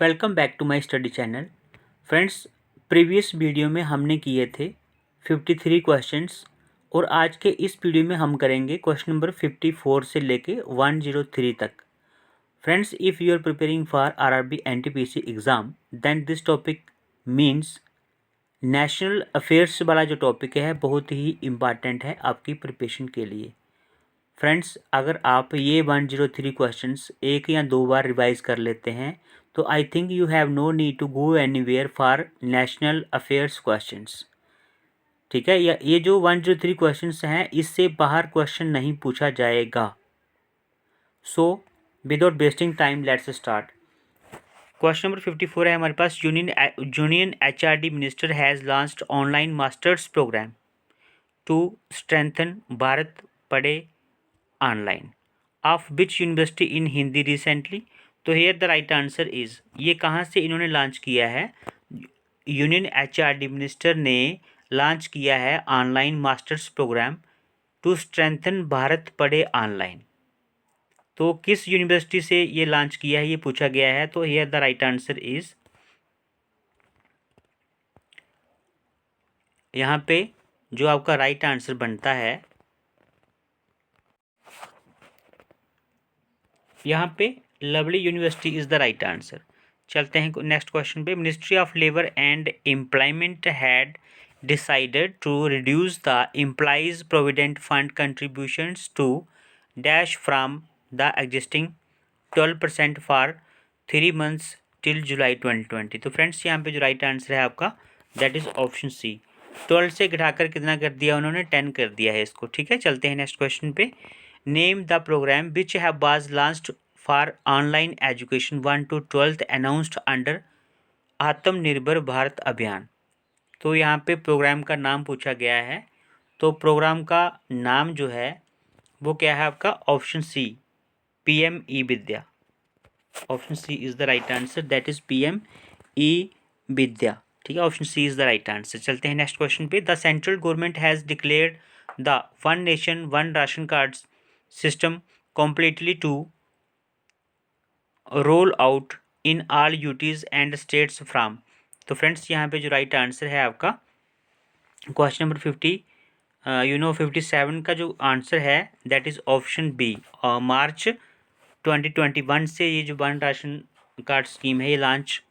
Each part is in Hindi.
Welcome back to my study channel. Friends, previous video में हमने किए थे 53 क्वेश्चंस और आज के इस वीडियो में हम करेंगे क्वेश्चन नंबर 54 से लेके 103 तक। Friends, if you are preparing for RRB NTPC exam then this topic means national affairs वाला जो टॉपिक है बहुत ही इम्पॉर्टेंट है आपकी प्रिपरेशन के लिए। फ्रेंड्स, अगर आप ये 103 क्वेश्चंस एक या दो बार रिवाइज कर लेते हैं तो I think you have no need to go anywhere for national affairs questions. ठीक है, या ये जो 103 क्वेश्चंस हैं इससे बाहर क्वेश्चन नहीं पूछा जाएगा। So without wasting time let's start. Question number 54 है हमारे पास। Union HRD minister has launched online masters programme to strengthen Bharat Padhe online of which university in Hindi recently. तो here the right answer is, ये कहाँ से इन्होंने लॉन्च किया है? यूनियन एचआरडी मिनिस्टर ने लॉन्च किया है online masters programme to strengthen Bharat Padhe online. तो किस यूनिवर्सिटी से ये लॉन्च किया है ये पूछा गया है। तो here the right answer is, यहाँ पे जो आपका राइट आंसर बनता है यहाँ पे lovely university is the right answer. चलते हैं नेक्स्ट क्वेश्चन पे। Ministry of labour and employment had decided to reduce the employees provident fund contributions to dash from the existing 12% for 3 months till July 2020। तो फ्रेंड्स, यहाँ पे जो राइट आंसर है आपका दैट इज़ ऑप्शन सी। 12 से घटाकर कितना कर दिया उन्होंने? 10 कर दिया है इसको। ठीक है, चलते हैं नेक्स्ट क्वेश्चन पे। Name the programme which have was launched for online education 1 to 12th announced under Aatmanirbhar Bharat अभियान। तो यहाँ पे प्रोग्राम का नाम पूछा गया है। तो प्रोग्राम का नाम जो है वो क्या है आपका? Option C, PM e Vidya. Option C is the right answer, that is PM e Vidya. ठीक है, option C is the right answer. चलते हैं नेक्स्ट क्वेश्चन पे। The central government has declared the one nation one ration card system completely to roll out in all UTs and states from। तो फ्रेंड्स, यहाँ पे जो राइट आंसर है आपका क्वेश्चन नंबर 57 का जो आंसर है दैट इज ऑप्शन बी। मार्च 2021 से ये जो वन राशन कार्ड स्कीम है ये लॉन्च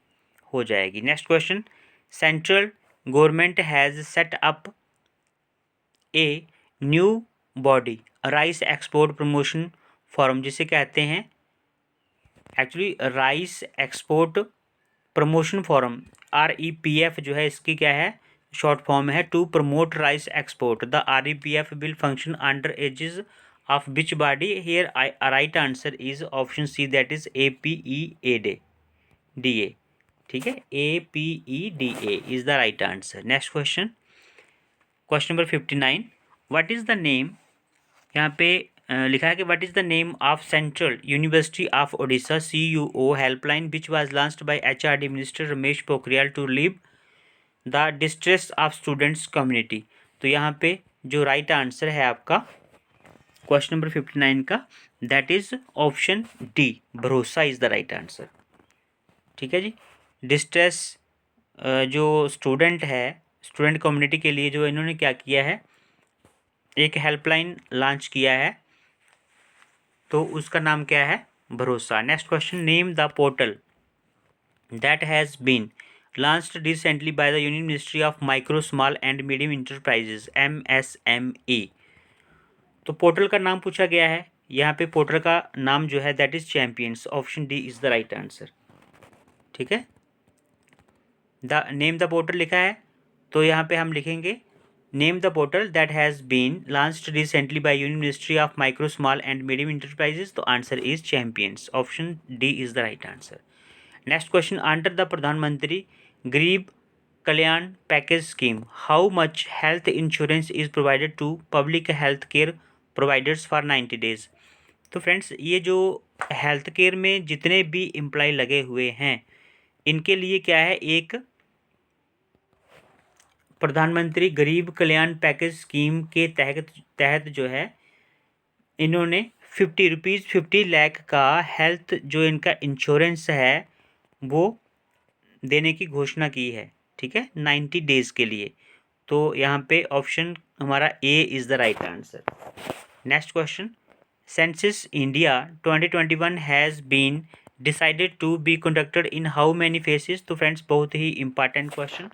हो जाएगी। Next question. Central government has set up a new body rice export promotion forum, जिसे कहते हैं actually rice export promotion forum, REPF जो है इसकी क्या है शॉर्ट फॉर्म है, to promote rice export. The REPF will function under aegis of which body? Here right answer is option C, that is APEADA। ठीक है, APEDA is the right answer. Next question, question number 59। What is the name, यहाँ पे लिखा है कि what is the name of central university of Odisha CUO helpline which was launched by HRD minister Ramesh Pokhriyal to relieve the distress of students community. तो यहाँ पे जो राइट आंसर है आपका क्वेश्चन नंबर 59 का दैट इज ऑप्शन डी, भरोसा इज द राइट आंसर। ठीक है जी, डिस्ट्रेस जो स्टूडेंट है, स्टूडेंट कम्युनिटी के लिए जो इन्होंने क्या किया है, एक हेल्पलाइन लॉन्च किया है, तो उसका नाम क्या है? Bharosa. Next question. Name the portal that has been launched recently by the union ministry of micro small and medium enterprises MSME। तो पोर्टल का नाम पूछा गया है, यहाँ पे पोर्टल का नाम जो है that is champions. Option D is the right answer. ठीक है, द नेम द पोर्टल लिखा है तो यहाँ पे हम लिखेंगे name the portal that has been launched recently by union ministry of micro small and medium enterprises. तो answer is champions. Option D is the right answer. Next question. Under the Pradhan Mantri Garib Kalyan package scheme how much health insurance is provided to public health care providers for 90 days। तो फ्रेंड्स, ये जो हेल्थ केयर में जितने भी एम्प्लॉय लगे हुए हैं इनके लिए क्या है, एक प्रधानमंत्री गरीब कल्याण पैकेज स्कीम के तहत जो है इन्होंने 50 लाख का हेल्थ जो इनका इंश्योरेंस है वो देने की घोषणा की है, ठीक है, 90 डेज के लिए। तो यहाँ पे ऑप्शन हमारा A is the right answer. Next question, census India 2021 has been decided to be conducted in how many phases. तो फ्रेंड्स बहुत ही इंपॉर्टेंट क्वेश्चन,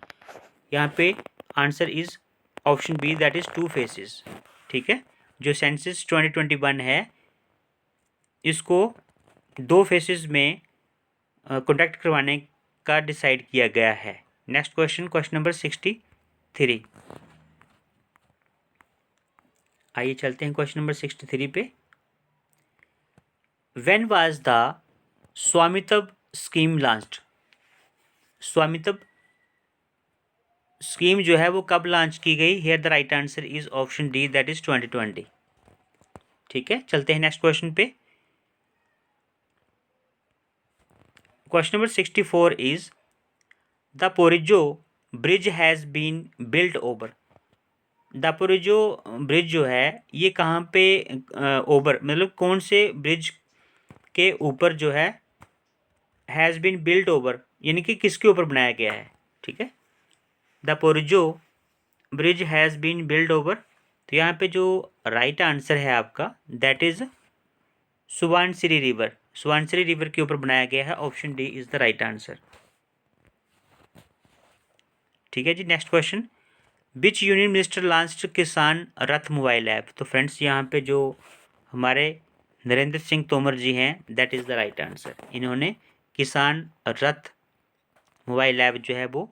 यहाँ पे answer is option B, that is 2 phases, ठीक है। जो सेंसस 2021 है इसको 2 फेसेस में कंडक्ट करवाने का डिसाइड किया गया है। Next question, question number 63। आइए चलते हैं क्वेश्चन नंबर 63 पे। When was the Swamitva scheme launched. Swamitva scheme जो है वो कब लॉन्च की गई? Here the right answer is option D, that is 2020, ठीक है। चलते हैं नेक्स्ट क्वेश्चन पे। Question number 64 is the Porijo bridge has been built over. The Porijo bridge जो है ये कहाँ पे ओवर मतलब कौन से ब्रिज के ऊपर जो है हैज़ बीन बिल्ट ओवर, यानी कि किसके ऊपर बनाया गया है, ठीक है। The Porijo bridge has been build over, तो यहाँ पे जो राइट आंसर है आपका that is Subansiri river. Subansiri river के ऊपर बनाया गया है, option D is the right answer, ठीक है जी। Next question, which union minister launched Kisan Rath mobile app. तो फ्रेंड्स यहाँ पे जो हमारे नरेंद्र सिंह तोमर जी हैं that is the right answer, इन्होंने किसान रथ मोबाइल ऐप जो है वो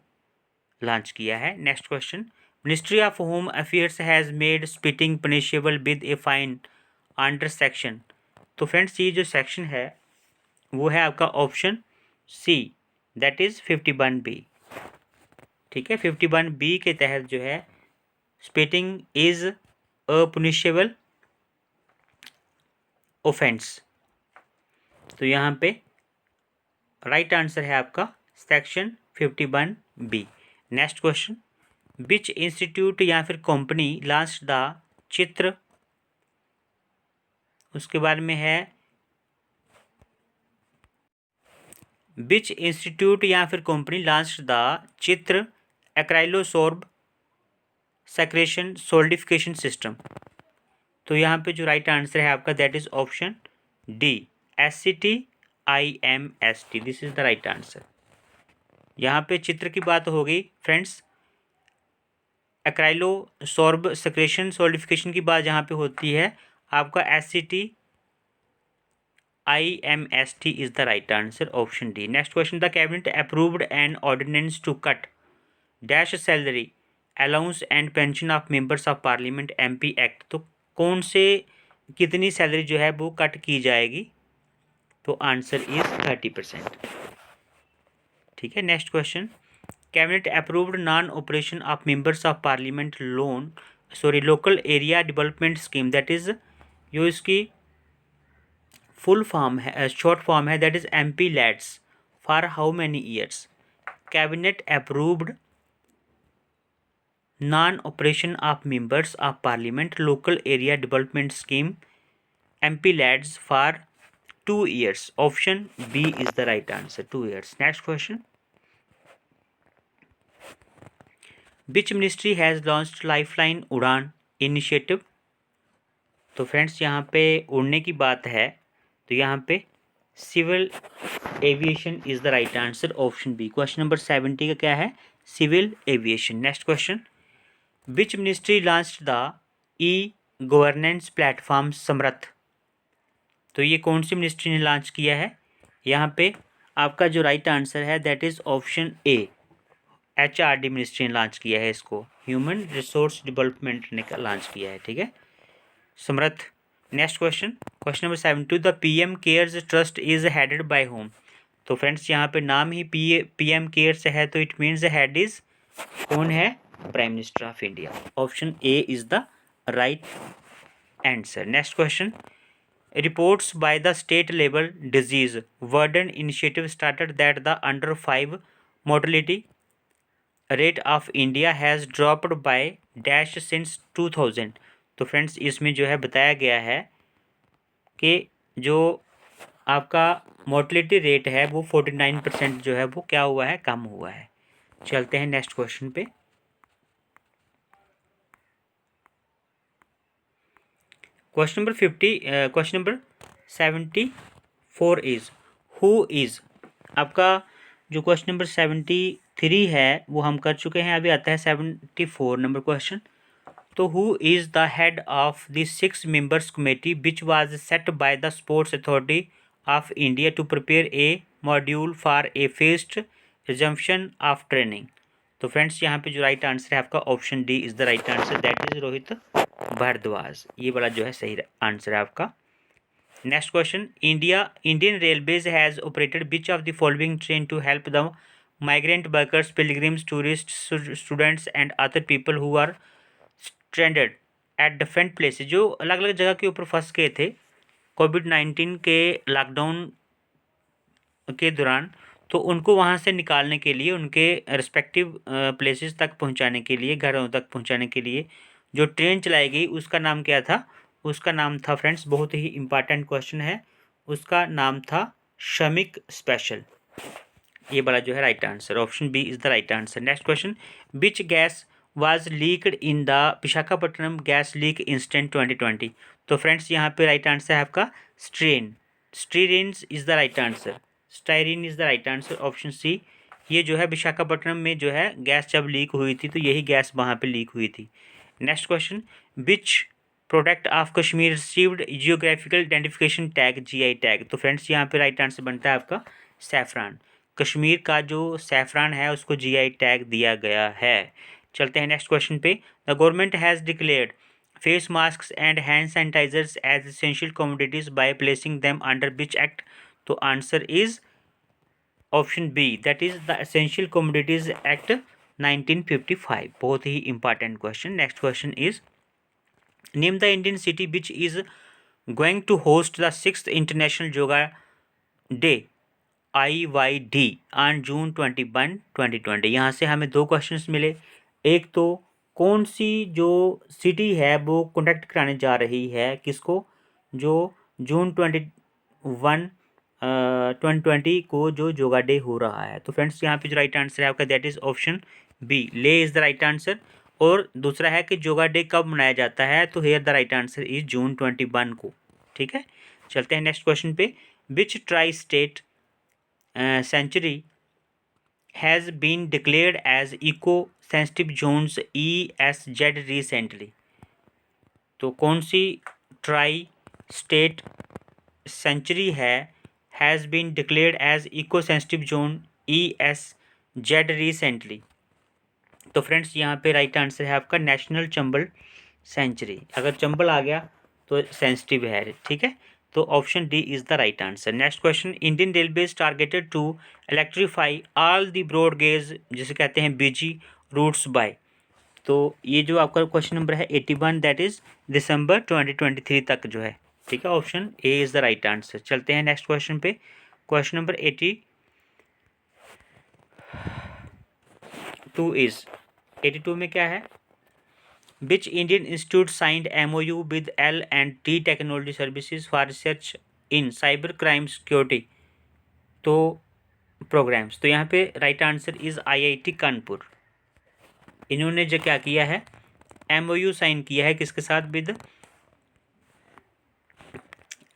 लॉन्च किया है। Next question, ministry of home affairs has made spitting punishable with a fine under section. तो फ्रेंड्स ये जो सेक्शन है वो है आपका option C, that is 51B, ठीक है। 51B के तहत जो है spitting is a punishable offence. तो यहाँ पे राइट आंसर है आपका section 51B। Next question, which institute या फिर कंपनी लॉन्च द चित्र, उसके बाद में है विच इंस्टीट्यूट या फिर कंपनी लॉन्च द चित्र एक्राइलोसोर्ब सेक्रेशन सोल्डिफिकेशन सिस्टम। तो यहाँ पे जो राइट आंसर है आपका that is option D, SCTIMST, this is the right answer. यहाँ पे चित्र की बात हो गई फ्रेंड्स, एक्राइलोसोर्ब सेक्रेशन सोल्डिफिकेशन की बात जहाँ पे होती है आपका SCTIMST is the right answer, option D. Next question, the cabinet approved an ordinance to cut dash salary allowance and pension of members of parliament MP act. तो कौन से कितनी सैलरी जो है वो कट की जाएगी? तो आंसर इज 30%, ठीक है। Next question, cabinet approved non operation of members of parliament local area development scheme, that is जो इसकी फुल फॉर्म है, शॉर्ट फॉर्म है, that is MP lads for how many years. Cabinet approved non operation of members of parliament local area development scheme MP lads for 2 years, option B is the right answer, 2 years। Next question, which ministry has launched lifeline Udan initiative. तो फ्रेंड्स यहाँ पे उड़ने की बात है तो यहाँ पे civil aviation is the right answer, option B. Question number 70 का क्या है? Civil aviation. Next question, which ministry launched the governance platform Samarth. तो ये कौन सी मिनिस्ट्री ने लॉन्च किया है? यहाँ पे आपका जो राइट आंसर है that is option A, HRD ministry ने लॉन्च किया है इसको, ह्यूमन रिसोर्स डेवलपमेंट ने लॉन्च किया है, ठीक है, Samarth. Next question, question number 72, the PM cares trust is headed by home. तो फ्रेंड्स यहाँ पे नाम ही PM केयर्स है तो इट मीन्स हेड इज कौन है? Prime minister of India, option A is the right answer. Next question, reports by the state level disease warden initiative started that the under 5 mortality rate of India has dropped by dash since 2000। तो फ्रेंड्स इसमें जो है बताया गया है कि जो आपका मोर्टलिटी रेट है वो 49% जो है वो क्या हुआ है, कम हुआ है। चलते हैं नेक्स्ट क्वेश्चन पे। Question number 74 is who is. आपका जो क्वेश्चन नंबर 73 है वो हम कर चुके हैं, अभी आता है 74 नंबर क्वेश्चन। तो who is the head of the 6 members committee which was set by the sports authority of India to prepare a module for a phased resumption of training. तो फ्रेंड्स यहाँ पे जो राइट आंसर है आपका option D is the right answer, that is Rohit Bharadwaj. ये वाला जो है सही आंसर है आपका। Next question, Indian railways has operated which of the following train to help the migrant workers, pilgrims, tourist, students and other people who are stranded at different places. जो अलग अलग जगह के ऊपर फंस गए थे कोविड-19 के लॉकडाउन के दौरान, तो उनको वहाँ से निकालने के लिए, उनके रिस्पेक्टिव प्लेसेस तक पहुँचाने के लिए, घरों तक पहुँचाने के लिए जो ट्रेन चलाई गई उसका नाम क्या था? उसका नाम था फ्रेंड्स, बहुत ही इंपॉर्टेंट क्वेश्चन है, उसका नाम था श्रमिक स्पेशल। ये वाला जो है right answer, option B is the right answer. Next question, which gas was leaked in the Visakhapatnam gas leak incident 2020। तो फ्रेंड्स यहाँ पे राइट आंसर है आपका styrene is the right answer, styrene is the right answer, option C. ये जो है विशाखापट्टनम में जो है गैस जब लीक हुई थी तो यही गैस वहाँ पे लीक हुई थी। Next question, which product of Kashmir received geographical identification tag, GI tag. तो फ्रेंड्स यहाँ पे राइट आंसर बनता है आपका सैफरान। कश्मीर का जो सैफरान है उसको जीआई टैग दिया गया है। चलते हैं नेक्स्ट क्वेश्चन पे। The government has declared face mask and hand sanitisers as essential commodities by placing them under which act. तो answer is option B, that is the essential commodities act 1955। बहुत ही important question. Next question is, name the Indian city which is going to host the 6th international yoga day IYD on June 21, 2020। यहाँ से हमें दो क्वेश्चंस मिले। एक तो कौन सी जो सिटी है वो कंडक्ट कराने जा रही है किसको, जो जून 21 2020 को जो योगा डे हो रहा है। तो फ्रेंड्स यहाँ पे जो राइट आंसर है आपका दैट इज ऑप्शन बी, ले इज द राइट आंसर। और दूसरा है कि योगा डे कब मनाया जाता है, तो here the right answer is June 21 को। ठीक है, चलते हैं नेक्स्ट क्वेश्चन पे। Which tri state sanctuary has been declared as eco-sensitive zones ESZ recently। तो कौन सी ट्राई स्टेट सेंचुरी है has been declared as eco sensitive zone ESZ recently. तो फ्रेंड्स यहाँ पे राइट आंसर है आपका नेशनल चंबल सेंचुरी। अगर चंबल आ गया तो सेंसिटिव है, ठीक है, तो option D is the right answer. Next question, Indian railways targeted to electrify all the broad gauge, जिसे कहते हैं बीजी रूट्स बाय। तो ये जो आपका क्वेश्चन नंबर है 81, दैट इज दिसंबर 2023 तक जो है, ठीक है, option A is the right answer. चलते हैं नेक्स्ट क्वेश्चन पे। क्वेश्चन नंबर 82 इज, 82 में क्या है, Which Indian institute signed MOU with L&T Technology Services for research in cyber crime security तो प्रोग्राम्स। तो यहाँ पे right answer is IIT Kanpur. इन्होंने जो क्या किया है, MOU साइन किया है किसके साथ, with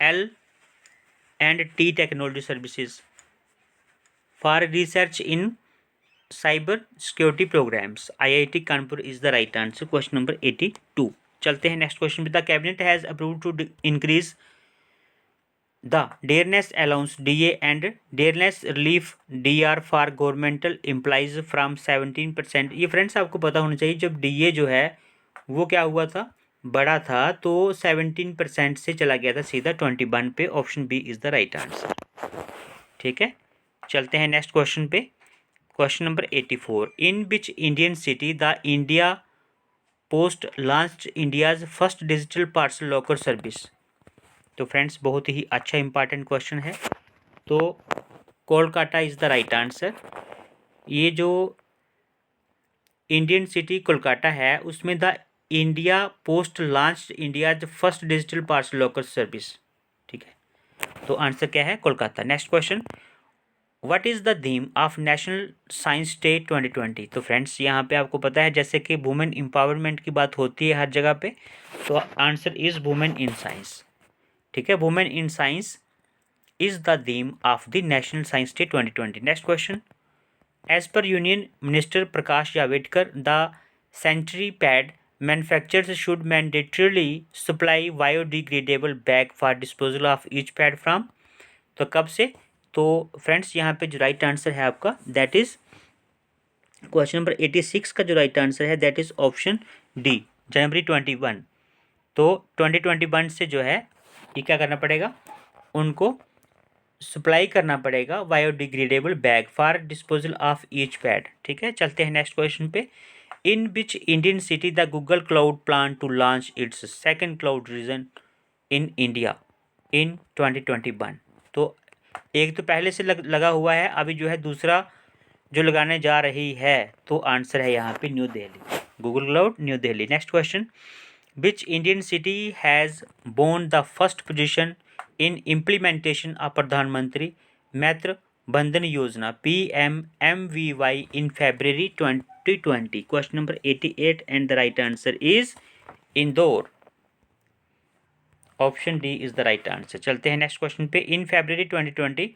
L&T technology services for research in cyber security programmes. IIT Kanpur is the right answer, question number 82। चलते हैं नेक्स्ट क्वेश्चन पे। The cabinet has approve to increase the dearness allowance DA and dearness relief DR for governmental employees from 17%। ये फ्रेंड्स आपको पता होना चाहिए, जब DA जो है वो क्या हुआ था, बड़ा था, तो 17% से चला गया था सीधा 21 पे। Option B is the right answer, ठीक है। चलते हैं नेक्स्ट क्वेश्चन पे। Question number 84, in which Indian city the India post launched India's first digital parcel locker service. तो फ्रेंड्स बहुत ही अच्छा इंपॉर्टेंट क्वेश्चन है। तो Kolkata is the right answer. ये जो इंडियन सिटी कोलकाता है उसमें the India post launched India's first digital parcel locker service, ठीक है। तो आंसर क्या है? Kolkata. Next question, what is the theme of national science day 2020? तो फ्रेंड्स यहाँ पे आपको पता है जैसे कि वुमेन एम्पावरमेंट की बात होती है हर जगह पे, तो answer is women in science. ठीक है, women in science is the theme of the national science day 2020। Next question, as per union minister Prakash Javadekar the sanitary pad manufacturers should mandatorily supply biodegradable bag for disposal of each pad from. तो कब से? तो फ्रेंड्स यहाँ पे जो राइट आंसर है आपका दैट इज क्वेश्चन नंबर 86 का जो राइट आंसर है दैट इज ऑप्शन डी, जनवरी 21। तो 2021 से जो है ये क्या करना पड़ेगा, उनको सप्लाई करना पड़ेगा biodegradable bag for disposal of each pad. ठीक है, चलते हैं नेक्स्ट क्वेश्चन पे। In which Indian city the Google cloud plan to launch its second cloud region in India in 2021? तो एक तो पहले से लगा हुआ है, अभी जो है दूसरा जो लगाने जा रही है, तो आंसर है यहाँ पे new Delhi, Google cloud new Delhi. Next question, which Indian city has won the first position in implementation of Pradhan Mantri Matru Vandana Yojana PMMVY in February 2020? Question number 88 and the right answer is Indore. Option D is the right answer. चलते हैं नेक्स्ट क्वेश्चन पे। In February 2020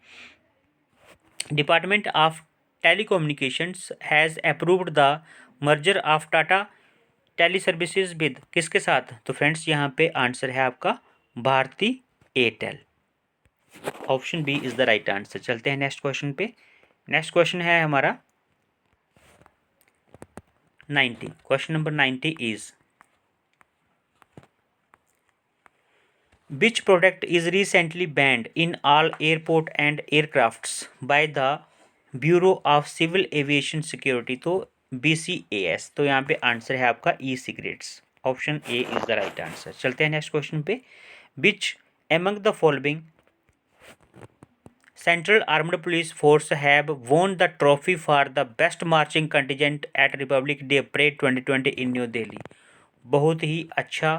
department of telecommunications has approved the merger of Tata tele services with किसके साथ? तो फ्रेंड्स यहाँ पे आंसर है आपका Bharti Airtel. Option B is the right answer. चलते हैं नेक्स्ट क्वेश्चन पे। नेक्स्ट क्वेश्चन है हमारा 90। Question number 90 is which product is recently banned in all airport and aircrafts by the Bureau of Civil Aviation Security? तो BCAS। तो यहाँ पे आंसर है आपका e cigarettes. Option A is the right answer. चलते हैं नेक्स्ट क्वेश्चन पे। which among the following Central Armed Police Force have won the trophy for the best marching contingent at Republic Day Parade 2020 in New Delhi? बहुत ही अच्छा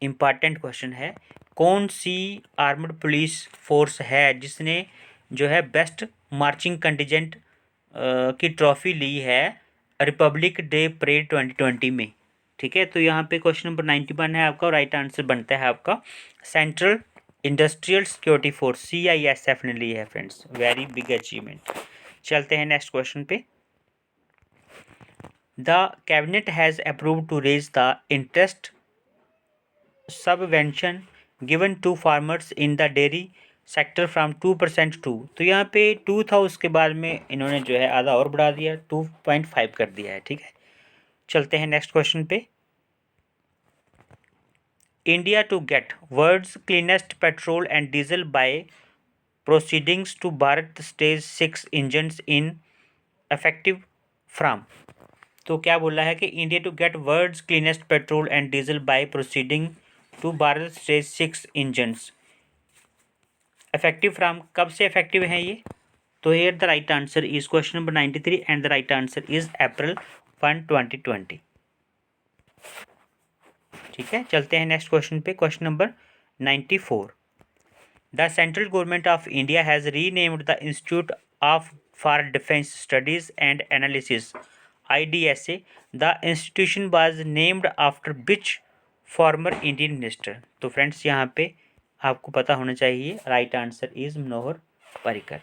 इम्पॉर्टेंट क्वेश्चन है। कौन सी आर्मड पुलिस फोर्स है जिसने जो है बेस्ट मार्चिंग कंटिजेंट की ट्रॉफी ली है रिपब्लिक डे परेड 2020 में? ठीक है, तो यहाँ पे क्वेश्चन नंबर 91 है आपका, राइट आंसर बनता है आपका central industrial security force CISF ने ली है फ्रेंड्स। Very big achievement. चलते हैं नेक्स्ट क्वेश्चन पे। The cabinet has approved to raise the interest subvention given to farmers in the dairy sector from 2% to. तो यहाँ पे 2 था, उसके बाद में इन्होंने जो है आधा और बढ़ा दिया, 2.5 कर दिया है। ठीक है, चलते हैं नेक्स्ट क्वेश्चन पे। India to get world's cleanest petrol and diesel by proceedings to Bharat stage 6 engines in effective from. तो क्या बोला है कि India to get world's cleanest petrol and diesel by proceeding to Bharat stage 6 engines effective from, कब से इफेक्टिव है ये? तो here the right answer is question number 93 and the right answer is April 1, 2020। ठीक है, चलते हैं नेक्स्ट क्वेश्चन पे। Question number 94। The central government of India has renamed the institute of for defence studies and analysis IDSA। The institution was named after which former Indian minister? तो फ्रेंड्स यहाँ पे आपको पता होना चाहिए, right answer is Manohar Parrikar.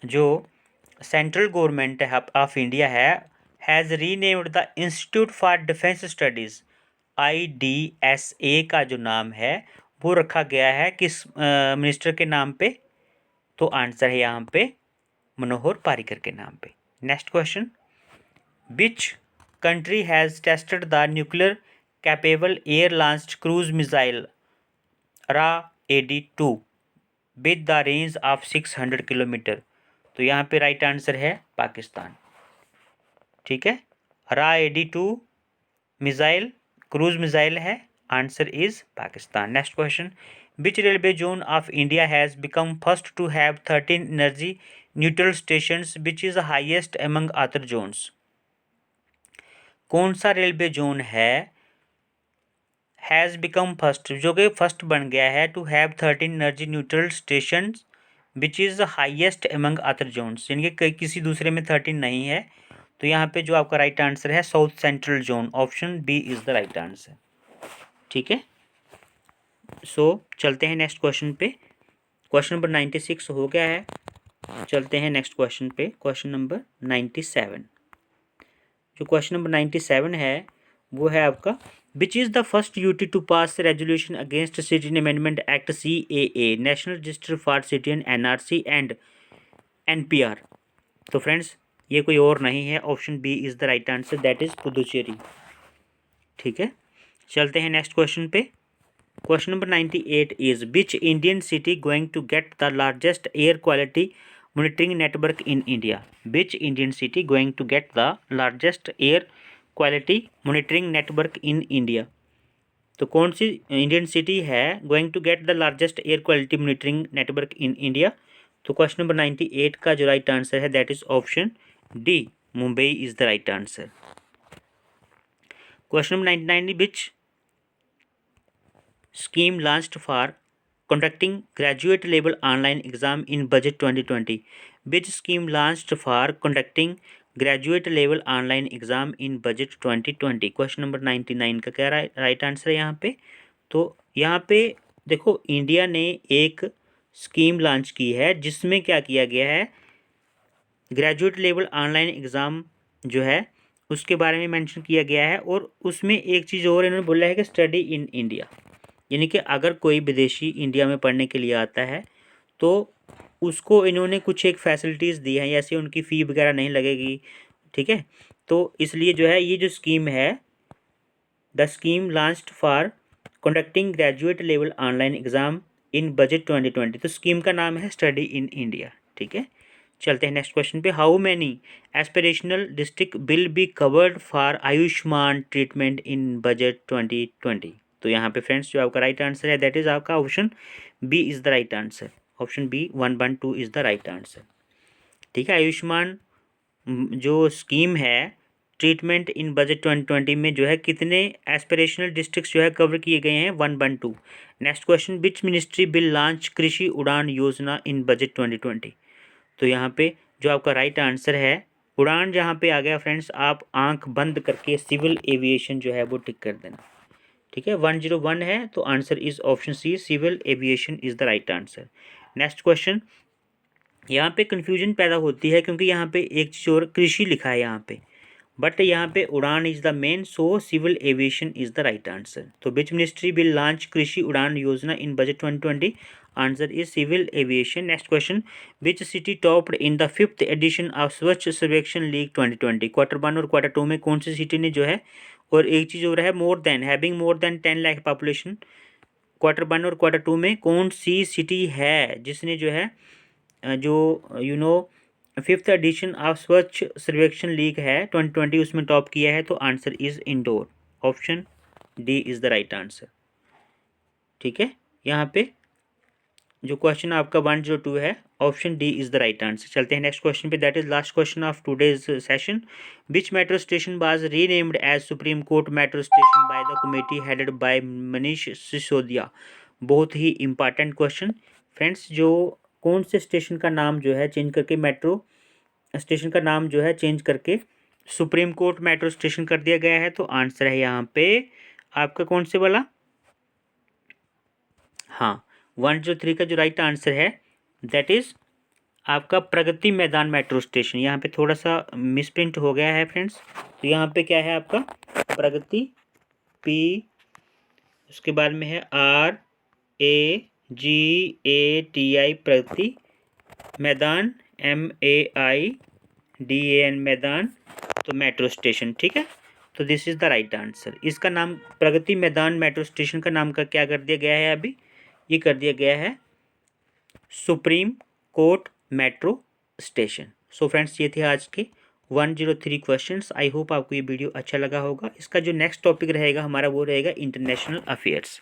जो सेंट्रल गवर्नमेंट ऑफ इंडिया है has renamed the institute for defence studies IDSA का जो नाम है वो रखा गया है किस मिनिस्टर के नाम पे? तो आंसर है यहाँ पे मनोहर पर्रिकर के नाम पे। Next question, which country has tested the nuclear capable air launched cruise missile Ra-AD-2 with the range of 600 kilometre? तो यहाँ पे राइट आंसर है पाकिस्तान। ठीक है, Ra-AD-2 मिसाइल क्रूज मिसाइल है, answer is Pakistan. Next question, which railway zone of India has become first to have 13 energy neutral stations which is highest among other zones? कौन सा railway zone has become first, जो कि फर्स्ट बन गया है, to have 13 energy neutral station which is the highest among other zones, यानी कि किसी दूसरे में 13 नहीं है। तो यहाँ पे जो आपका राइट आंसर है south central zone, option B is the right answer. ठीक है, सो चलते हैं नेक्स्ट क्वेश्चन पे। क्वेश्चन नंबर 96 हो गया है, चलते हैं नेक्स्ट क्वेश्चन पे, क्वेश्चन नंबर 97। जो क्वेश्चन नंबर 97 है वो है आपका, which is the first UT to pass resolution against citizen amendment act CAA, national register for citizen, NRC and NPR। तो फ्रेंड्स ये कोई और नहीं है, option B is the right answer, that is Puducherry. ठीक है, चलते हैं नेक्स्ट क्वेश्चन पे। Question number 98 is, which Indian city going to get the largest air quality monitoring network in India? Which Indian city going to get the largest air quality monitoring network in India? तो कौन सी इंडियन सिटी है going to get the largest air quality monitoring network in India? तो क्वेश्चन नंबर 98 का जो राइट आंसर है that is option D, Mumbai is the right answer. Question number 99, which scheme launched for conducting graduate level online exam in budget 2020? Which scheme launched for conducting graduate level online exam in budget 2020? Question number 99 का क्या राइट आंसर है यहाँ पे? तो यहाँ पे देखो इंडिया ने एक स्कीम लॉन्च की है जिसमें क्या किया गया है, ग्रेजुएट लेवल ऑनलाइन एग्ज़ाम जो है उसके बारे में मेंशन किया गया है, और उसमें एक चीज़ और इन्होंने बोला है कि स्टडी इन इंडिया, यानी कि अगर कोई विदेशी इंडिया में पढ़ने के लिए आता है तो उसको इन्होंने कुछ एक फैसिलिटीज़ दी हैं, ऐसे उनकी फ़ी वगैरह नहीं लगेगी। ठीक है, तो इसलिए जो है ये जो स्कीम है, the scheme launched for conducting graduate level online exam in budget 2020, तो स्कीम का नाम है स्टडी इन इंडिया। ठीक है, चलते हैं नेक्स्ट क्वेश्चन पे। How many aspirational district will be covered for Ayushman treatment in budget 2020? तो यहाँ पे फ्रेंड्स जो आपका राइट आंसर है दैट इज़ आपका option B is the right answer, option B 112 is the right answer. ठीक है, आयुष्मान जो स्कीम है ट्रीटमेंट इन बजट 2020 में जो है कितने एस्पिरेशनल डिस्ट्रिक्ट्स जो है कवर किए गए हैं, 112। Next question, which ministry will launch Krishi Udan Yojana in budget 2020? तो यहाँ पे जो आपका राइट आंसर है उड़ान जहाँ पे आ गया फ्रेंड्स, आप आंख बंद करके सिविल एविएशन जो है वो टिक कर देना। ठीक है, 101 है तो answer is option C, civil aviation is the right answer. Next question, यहाँ पे कन्फ्यूजन पैदा होती है क्योंकि यहाँ पे एक चीज़ और कृषि लिखा है यहाँ पे, बट यहाँ पे Udan is the main, so civil aviation is the right answer. तो which ministry will launch Krishi Udan Yojana in budget 2020? Answer is civil aviation. Next question, which city topped in the 5th edition of Swachh Survekshan league 2020? Quarter 1 और क्वार्टर 2 में कौन सी सिटी ने जो है, और एक चीज़ और है more than, having more than 10 lakh population, quarter 1 और क्वार्टर 2 में कौन सी सिटी है जिसने जो है जो 5th edition of Swachh Survekshan league है 2020 उसमें टॉप किया है? तो answer is Indore, option D is the right answer. ठीक है, यहाँ पे जो क्वेश्चन आपका 102 है, option D is the right answer. चलते हैं नेक्स्ट क्वेश्चन पे, that is last question of today's session. Which metro station was renamed as supreme court metro station by the committee headed by Manish Sisodia? बहुत ही इंपॉर्टेंट क्वेश्चन फ्रेंड्स, जो कौन से स्टेशन का नाम जो है चेंज करके, मेट्रो स्टेशन का नाम जो है चेंज करके सुप्रीम कोर्ट मेट्रो स्टेशन कर दिया गया है? तो आंसर है यहाँ पे आपका कौन से वाला, हाँ 103 का जो राइट आंसर है दैट इज आपका प्रगति मैदान मेट्रो स्टेशन। यहाँ पे थोड़ा सा मिसप्रिंट हो गया है फ्रेंड्स, तो यहाँ पे क्या है आपका प्रगति, पी उसके बाद में है RAGATI प्रगति, मैदान MAIDAN मैदान, तो मेट्रो स्टेशन। ठीक है, तो this is the right answer. इसका नाम प्रगति मैदान मेट्रो स्टेशन का नाम का क्या कर दिया गया है, अभी ये कर दिया गया है supreme court metro station. So friends ये थे आज के 103 क्वेश्चंस। आई होप आपको ये वीडियो अच्छा लगा होगा। इसका जो नेक्स्ट टॉपिक रहेगा हमारा वो रहेगा इंटरनेशनल अफेयर्स।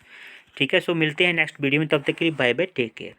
ठीक है, सो मिलते हैं नेक्स्ट वीडियो में, तब तक के लिए बाय बाय, टेक केयर।